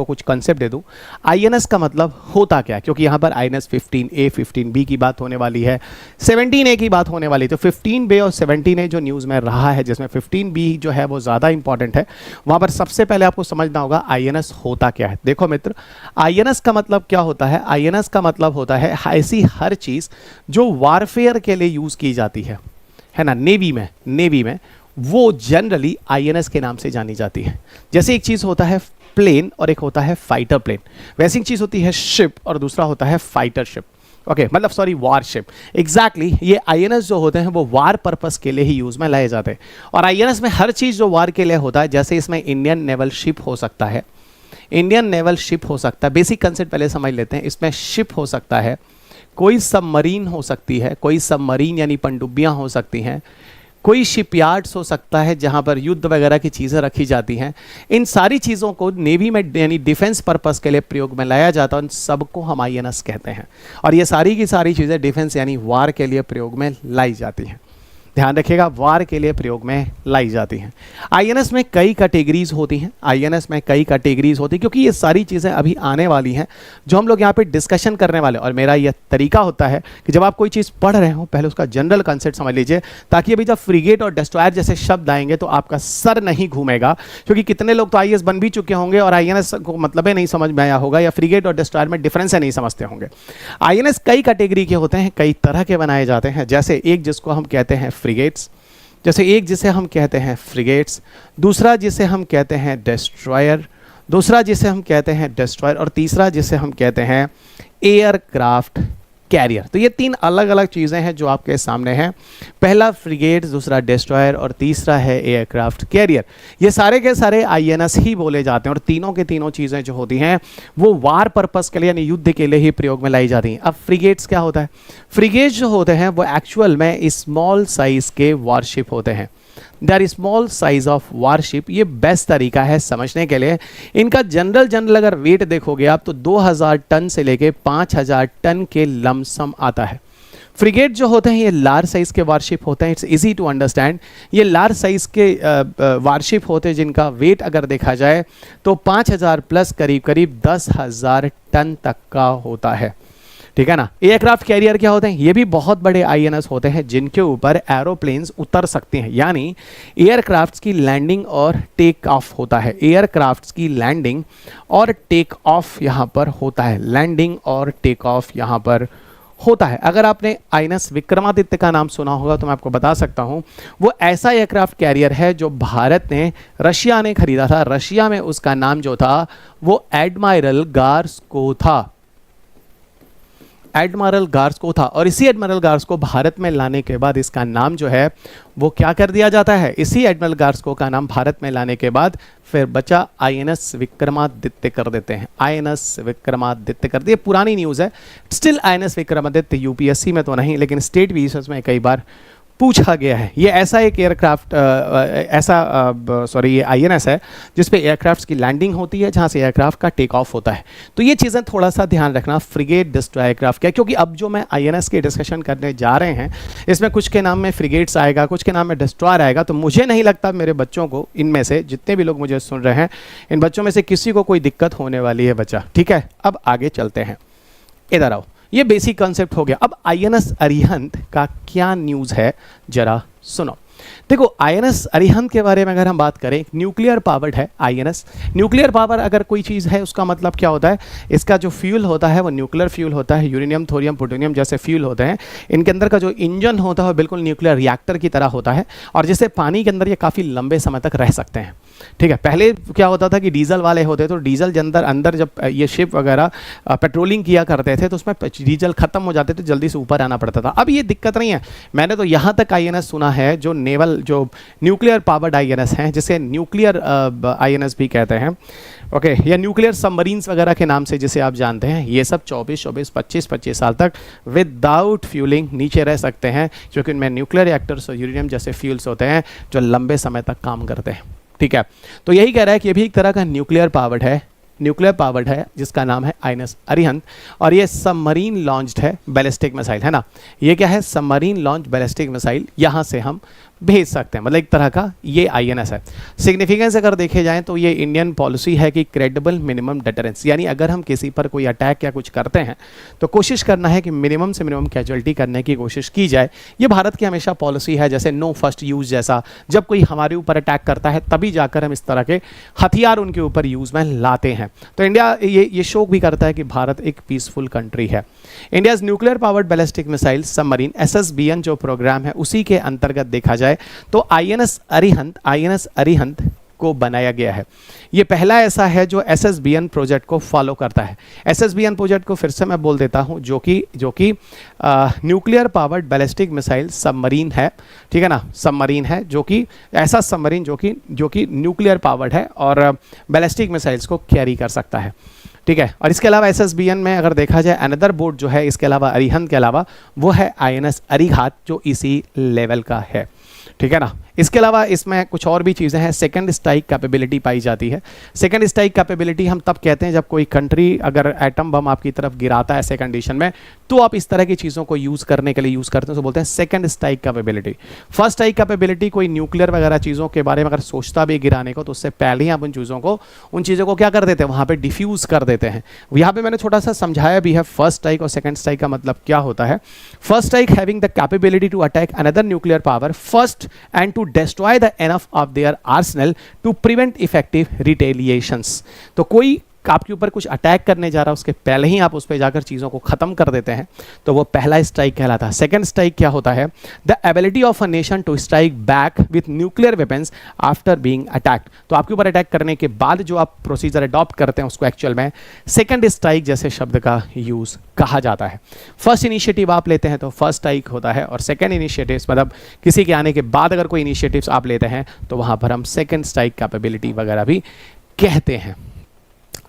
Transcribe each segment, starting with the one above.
आपको कुछ कंसेप्ट दे दूं, INS का मतलब होता क्या है, क्योंकि यहाँ पर INS 15A 15B की बात होने वाली है, 17A की बात होने वाली, तो 15B और 17A जो न्यूज़ में रहा है, जिसमें 15B जो है वो ज़्यादा इंपॉर्टेंट है, वहाँ पर सबसे पहले आपको समझना होगा INS होता क्या है। देखो मित्र, INS का मतलब क्या होता है? INS का मतलब होता है ऐसी हर चीज़ जो वारफेयर के लिए यूज़ की जाती है ना। नेवी में वो जनरली INS के नाम से जानी जाती है। जैसे एक चीज़ होता है प्लेन और एक होता है फाइटर प्लेन, वैसी एक चीज़ होती है शिप और दूसरा होता है फाइटर शिप। ओके, मतलब सॉरी, वारशिप। एग्जैक्टली ये INS जो होते हैं वो वार पर्पस के लिए ही यूज़ में लाए जाते हैं। और INS में हर चीज़ जो वार के लिए होता है, जैसे इसमें इंडियन नेवल शिप हो सकता है, इंडियन नेवल शिप हो सकता है, बेसिक कंसेप्ट पहले समझ लेते हैं। इसमें शिप हो सकता है, कोई सबमरीन हो सकती है, कोई सबमरीन यानी पनडुब्बियाँ हो सकती हैं, कोई शिपयार्ड्स हो सकता है जहाँ पर युद्ध वगैरह की चीज़ें रखी जाती हैं। इन सारी चीज़ों को नेवी में यानी डिफेंस पर्पस के लिए प्रयोग में लाया जाता है, उन सबको हम INS कहते हैं। और ये सारी की सारी चीज़ें डिफेंस यानी वार के लिए प्रयोग में लाई जाती हैं। ध्यान रखिएगा, वार के लिए प्रयोग में लाई जाती हैं। INS में कई कैटेगरीज होती हैं, INS में कई कैटेगरीज होती हैं, क्योंकि ये सारी चीज़ें अभी आने वाली हैं जो हम लोग यहाँ पे डिस्कशन करने वाले। और मेरा यह तरीका होता है कि जब आप कोई चीज़ पढ़ रहे हो पहले उसका जनरल कंसेप्ट समझ लीजिए, ताकि अभी जब फ्रिगेट और डिस्ट्रॉयर जैसे शब्द आएंगे तो आपका सर नहीं घूमेगा। क्योंकि कितने लोग तो IAS बन भी चुके होंगे और INS को मतलब ही नहीं समझ में आया होगा, या फ्रिगेट और डिस्ट्रॉयर में डिफरेंस है नहीं समझते होंगे। INS कई कैटेगरी के होते हैं, कई तरह के बनाए जाते हैं। जैसे एक जिसको हम कहते हैं फ्रिगेट्स, जैसे एक जिसे हम कहते हैं फ्रिगेट्स, दूसरा जिसे हम कहते हैं डिस्ट्रॉयर, दूसरा जिसे हम कहते हैं डिस्ट्रॉयर, और तीसरा जिसे हम कहते हैं एयरक्राफ्ट कैरियर। तो ये तीन अलग अलग चीज़ें हैं जो आपके सामने हैं। पहला फ्रिगेट, दूसरा डिस्ट्रॉयर और तीसरा है एयरक्राफ्ट कैरियर। ये सारे के सारे INS ही बोले जाते हैं और तीनों के तीनों चीज़ें जो होती हैं वो वार पर्पस के लिए यानी युद्ध के लिए ही प्रयोग में लाई जाती हैं। अब फ्रिगेट्स क्या होता है? फ्रिगेट्स जो होते हैं वो एक्चुअल में स्मॉल साइज़ के वारशिप होते हैं। They are small size of warship. ये बेस्ट तरीका है समझने के लिए। इनका जनरल अगर वेट देखोगे आप तो 2000 टन से लेके 5000 टन के लमसम आता है। फ्रिगेट जो होते हैं ये लार्ज साइज के वारशिप होते हैं, इट्स इजी टू अंडरस्टैंड। ये लार्ज साइज के वारशिप होते हैं जिनका वेट अगर देखा जाए तो 5000 प्लस करीब 10,000 टन तक का होता है, ठीक है ना। एयरक्राफ्ट कैरियर क्या होते हैं? ये भी बहुत बड़े INS होते हैं जिनके ऊपर एरोप्लेन्स उतर सकते हैं, यानी एयरक्राफ्ट्स की लैंडिंग और टेक ऑफ होता है। एयरक्राफ्ट्स की लैंडिंग और टेक ऑफ यहाँ पर होता है, लैंडिंग और टेक ऑफ यहाँ पर होता है। अगर आपने INS विक्रमादित्य का नाम सुना होगा तो मैं आपको बता सकता हूँ, वो ऐसा एयरक्राफ्ट कैरियर है जो भारत ने, रशिया ने खरीदा था। रशिया में उसका नाम जो था वो एडमायरल गार्स्को था, एडमिरल गार्स्को था। और इसी एडमिरल गार्स्को को भारत में लाने के बाद इसका नाम जो है वो क्या कर दिया जाता है? इसी एडमिरल गार्स्को का नाम भारत में लाने के बाद फिर बचा INS विक्रमादित्य कर देते हैं। INS विक्रमादित्य कर दिए। पुरानी न्यूज़ है, स्टिल INS विक्रमादित्य UPSC में तो नहीं लेकिन स्टेट विजिट्स में कई बार पूछा गया है। ये ऐसा एक एयरक्राफ्ट ये INS है जिसपे एयरक्राफ्ट्स की लैंडिंग होती है, जहाँ से एयरक्राफ्ट का टेक ऑफ होता है। तो ये चीज़ें थोड़ा सा ध्यान रखना, फ्रिगेट, डिस्ट्रॉयर, एयरक्राफ्ट क्या, क्योंकि अब जो मैं INS के डिस्कशन करने जा रहे हैं इसमें कुछ के नाम में फ्रिगेट्स आएगा, कुछ के नाम में डिस्ट्रॉयर आएगा। तो मुझे नहीं लगता मेरे बच्चों को, इनमें से जितने भी लोग मुझे सुन रहे हैं, इन बच्चों में से किसी को कोई दिक्कत होने वाली है बच्चा, ठीक है। अब आगे चलते हैं, इधर आओ। ये बेसिक कॉन्सेप्ट हो गया। अब INS अरिहंत का क्या न्यूज़ है जरा सुनो। देखो, INS अरिहंत के बारे में अगर हम बात करें, न्यूक्लियर पावर्ड है INS। न्यूक्लियर पावर अगर कोई चीज़ है उसका मतलब क्या होता है? इसका जो फ्यूल होता है वो न्यूक्लियर फ्यूल होता है। यूरेनियम, थोरियम, प्लूटोनियम जैसे फ्यूल होते हैं। इनके अंदर का जो इंजन होता है वो बिल्कुल न्यूक्लियर रिएक्टर की तरह होता है, और जैसे पानी के अंदर ये काफ़ी लंबे समय तक रह सकते हैं, ठीक है। पहले क्या होता था कि डीजल वाले होते तो डीजल के अंदर जब ये शिप वगैरह पेट्रोलिंग किया करते थे तो उसमें डीजल खत्म हो जाते थे, जल्दी से ऊपर आना पड़ता था। अब ये दिक्कत नहीं है। मैंने तो यहाँ तक INS सुना है जो नेवल, जो न्यूक्लियर पावर्ड INS हैं, जिसे न्यूक्लियर INS भी कहते हैं, ओके, या न्यूक्लियर सबमरीन्स वगैरह के नाम से जिसे आप जानते हैं, ये सब 24, 25 साल तक विदाउट फ्यूलिंग नीचे रह सकते हैं, क्योंकि इनमें न्यूक्लियर रिएक्टर्स और यूरेनियम जैसे फ्यूल्स होते हैं जो लंबे समय तक काम करते हैं, ठीक है। तो यही कह रहा है कि ये भी एक तरह का न्यूक्लियर पावर्ड है जिसका नाम है INS अरिहंत, और ये सबमरीन लॉन्च्ड है बैलिस्टिक मिसाइल, है ना। ये क्या है? Submarine launch ballistic missile. यहाँ से हम भेज सकते हैं, मतलब एक तरह का ये आईएनएस है। सिग्निफिकेंस अगर देखे जाएं तो ये इंडियन पॉलिसी है कि क्रेडिबल मिनिमम डिटरेंस, यानी अगर हम किसी पर कोई अटैक या कुछ करते हैं तो कोशिश करना है कि मिनिमम से मिनिमम कैजुअलिटी करने की कोशिश की जाए। ये भारत की हमेशा पॉलिसी है, जैसे नो फर्स्ट यूज जैसा, जब कोई हमारे ऊपर अटैक करता है तभी जाकर हम इस तरह के हथियार उनके ऊपर यूज में लाते हैं। तो इंडिया ये शो भी करता है कि भारत एक पीसफुल कंट्री है। India's nuclear powered ballistic missile submarine SSBN जो प्रोग्राम है उसी के अंतर्गत देखा जाए तो आईएनएस अरिहंत को बनाया गया है। ये पहला ऐसा है जो SSBN प्रोजेक्ट को फॉलो करता है। SSBN प्रोजेक्ट को फिर से मैं बोल देता हूँ, जो कि nuclear powered ballistic missile submarine है, ठीक है ना, सबमरीन है, जो कि ऐसा सबमरीन जो कि न्यूक्लियर पावर्ड है और बैलिस्टिक मिसाइल्स को कैरी कर सकता है, ठीक है। और इसके अलावा SSBN में अगर देखा जाए अनदर बोर्ड जो है इसके अलावा अरिहंत के अलावा वो है INS अरिघात जो इसी लेवल का है, ठीक है ना। इसके अलावा इसमें कुछ और भी चीज़ें हैं। सेकंड स्ट्राइक कैपेबिलिटी पाई जाती है। सेकंड स्ट्राइक कैपेबिलिटी हम तब कहते हैं जब कोई कंट्री अगर एटम बम आपकी तरफ गिराता है ऐसे कंडीशन में, तो आप इस तरह की चीज़ों को यूज़ करने के लिए यूज़ करते हैं, तो बोलते हैं second strike capability. First strike capability कोई न्यूक्लियर वगैरह चीज़ों के बारे में अगर सोचता भी गिराने को, तो उससे पहले ही आप उन चीज़ों को क्या कर देते हैं, वहाँ पर डिफ्यूज़ कर देते हैं। यहाँ पर मैंने छोटा सा समझाया भी है फर्स्ट स्ट्राइक और सेकंड स्ट्राइक का मतलब क्या होता है। First strike having the capability to attack another nuclear power first and to destroy the enough of their arsenal to prevent effective retaliations। तो कोई आपके ऊपर कुछ अटैक करने जा रहा है उसके पहले ही आप उस पर जाकर चीज़ों को ख़त्म कर देते हैं, तो वो पहला स्ट्राइक कहलाता है। सेकंड स्ट्राइक क्या होता है, the ability of a nation to strike back with nuclear weapons after being attacked. तो आपके ऊपर अटैक करने के बाद जो आप प्रोसीजर अडॉप्ट करते हैं उसको एक्चुअल में सेकंड स्ट्राइक जैसे शब्द का यूज़ कहा जाता है। फर्स्ट इनिशिएटिव आप लेते हैं तो फर्स्ट स्ट्राइक होता है, और सेकंड इनिशिएटिव्स मतलब किसी के आने के बाद अगर कोई इनिशिएटिव्स आप लेते हैं तो वहाँ पर हम सेकंड स्ट्राइक कैपेबिलिटी वगैरह भी कहते हैं।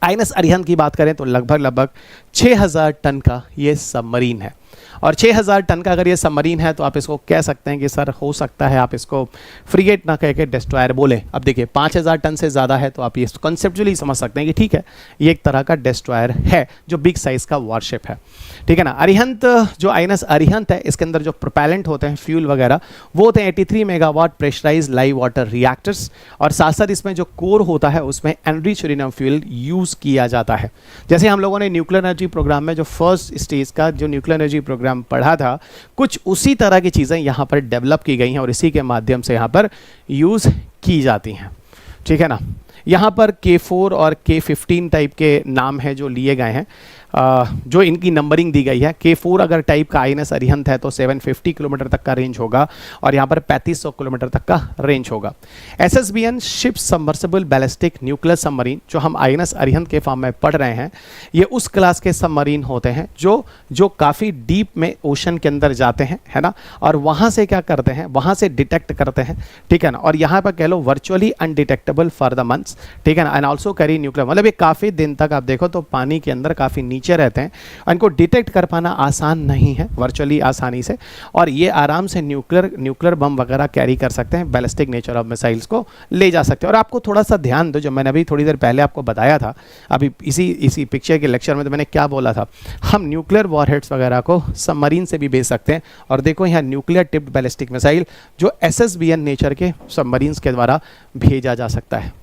INS अरिहंत की बात करें तो लगभग 6000 टन का ये सबमरीन है, और 6000 टन का अगर ये सबमरीन है तो आप इसको कह सकते हैं कि सर हो सकता है आप इसको फ्रिगेट ना कह के डिस्ट्रॉयर बोले। अब देखिए 5000 टन से ज़्यादा है तो आप ये कॉन्सेप्चुअली समझ सकते हैं कि ठीक है ये एक तरह का डिस्ट्रॉयर है जो बिग साइज़ का वॉरशिप है, ठीक है ना। अरिहंत जो INS अरिहंत है इसके अंदर जो प्रोपेलेंट होते हैं फ्यूल वगैरह वो होते हैं 83 megawatt pressurise live water reactors, और साथ साथ इसमें जो कोर होता है उसमें एनरिच यूरेनियम फ्यूल यूज़ किया जाता है। जैसे हम लोगों ने न्यूक्लियर एनर्जी प्रोग्राम में जो फर्स्ट स्टेज का जो न्यूक्लियर एनर्जी प्रोग्राम पढ़ा था, कुछ उसी तरह की चीज़ें यहाँ पर डेवलप की गई हैं और इसी के माध्यम से यहाँ पर यूज़ की जाती हैं, ठीक है ना। यहाँ पर K4 और K15 टाइप के नाम हैं जो लिए गए हैं, जो इनकी नंबरिंग दी गई है। K4 अगर टाइप का INS अरिहंत है तो 750 किलोमीटर तक का रेंज होगा, और यहाँ पर 3500 किलोमीटर तक का रेंज होगा। SSBN ship submersible ballistic nuclear submarine जो हम INS अरिहंत के फॉर्म में पढ़ रहे हैं, ये उस क्लास के सबमरीन होते हैं जो काफ़ी डीप में ओशन के अंदर जाते हैं, है ना, और वहाँ से क्या करते हैं, वहाँ से डिटेक्ट करते हैं, ठीक है ना। और यहाँ पर कह लो virtually undetectable for the months, ठीक है ना, एंड ऑल्सो कैरी न्यूक्लियर, मतलब ये काफ़ी दिन तक आप देखो तो पानी के अंदर काफ़ी नीचे रहते हैं, इनको डिटेक्ट कर पाना आसान नहीं है वर्चुअली आसानी से, और ये आराम से न्यूक्लियर बम वगैरह कैरी कर सकते हैं, बैलिस्टिक नेचर ऑफ मिसाइल्स को ले जा सकते हैं। और आपको थोड़ा सा ध्यान दो, जो मैंने अभी थोड़ी देर पहले आपको बताया था, अभी इसी पिक्चर के लेक्चर में तो मैंने क्या बोला था, हम न्यूक्लियर वॉरहेड्स वगैरह को सबमरीन से भी भेज सकते हैं। और देखो यहाँ न्यूक्लियर टिप्ड बैलिस्टिक मिसाइल जो SSBN नेचर के सबमरीन्स के द्वारा भेजा जा सकता है।